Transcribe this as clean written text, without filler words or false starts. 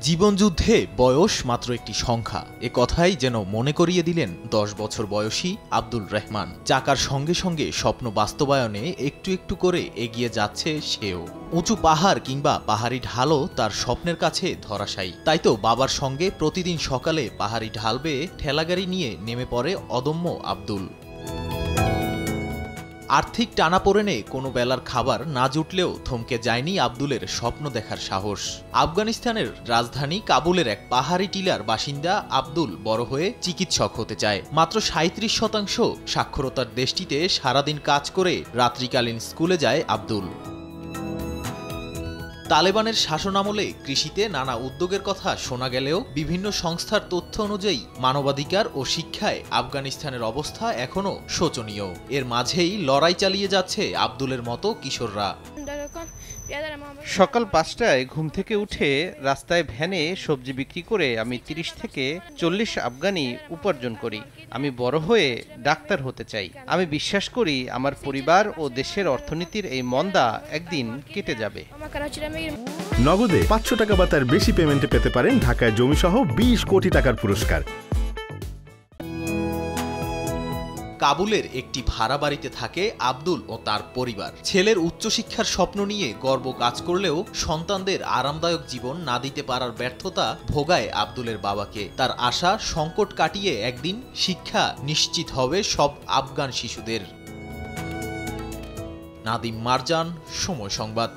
জীবনযুদ্ধে বয়স মাত্র একটি সংখ্যা, এ কথাই যেন মনে করিয়ে দিলেন 10 বছর বয়সী আব্দুল রেহমান। চাকার সঙ্গে সঙ্গে স্বপ্ন বাস্তবায়নে একটু একটু করে এগিয়ে যাচ্ছে সেও। উঁচু পাহাড় কিংবা পাহাড়ি ঢালও তার স্বপ্নের কাছে ধরাশায়ী। তাই তো বাবার সঙ্গে প্রতিদিন সকালে পাহাড়ি ঢাল বেয়ে ঠেলাগাড়ি নিয়ে নেমে পড়ে অদম্য আব্দুল। আর্থিক টানাপোড়েনে কোনো বেলার খাবার না জুটলেও থমকে যায়নি আব্দুলের স্বপ্ন দেখার সাহস। আফগানিস্তানের রাজধানী কাবুলের এক পাহাড়ি টিলার বাসিন্দা আব্দুল বড় হয়ে চিকিৎসক হতে চায়। মাত্র 37% সাক্ষরতার দেশটিতে সারাদিন কাজ করে রাত্রিকালীন স্কুলে যায় আব্দুল। তালেবানের শাসনামলে কৃষিতে নানা উদ্যোগের কথা শোনা গেলেও বিভিন্ন সংস্থার তথ্য অনুযায়ী মানবাধিকার ও শিক্ষায় আফগানিস্তানের অবস্থা এখনও শোচনীয়। এর মাঝেই লড়াই চালিয়ে যাচ্ছে আব্দুলের মতো কিশোররা। সকাল 5টায় ঘুম থেকে উঠে রাস্তায় ভ্যানে সবজি বিক্রি করে আমি 30 থেকে 40 আফগানি উপার্জন করি। আমি বড় হয়ে ডাক্তার হতে চাই। আমি বিশ্বাস করি আমার পরিবার ও দেশের অর্থনীতির এই মন্দা একদিন কেটে যাবে। নগদে 500 টাকা বা তার বেশি পেমেন্টে পেতে পারেন ঢাকায় জমিসহ 20 কোটি টাকার পুরস্কার। কাবুলের একটি ভাড়া বাড়িতে থাকে আব্দুল ও তার পরিবার। ছেলের উচ্চশিক্ষার স্বপ্ন নিয়ে গর্ব কাজ করলেও সন্তানদের আরামদায়ক জীবন না দিতে পারার ব্যর্থতা ভোগায় আব্দুলের বাবাকে। তার আশা সংকট কাটিয়ে একদিন শিক্ষা নিশ্চিত হবে সব আফগান শিশুদের। নাদিম মারজান, সময় সংবাদ।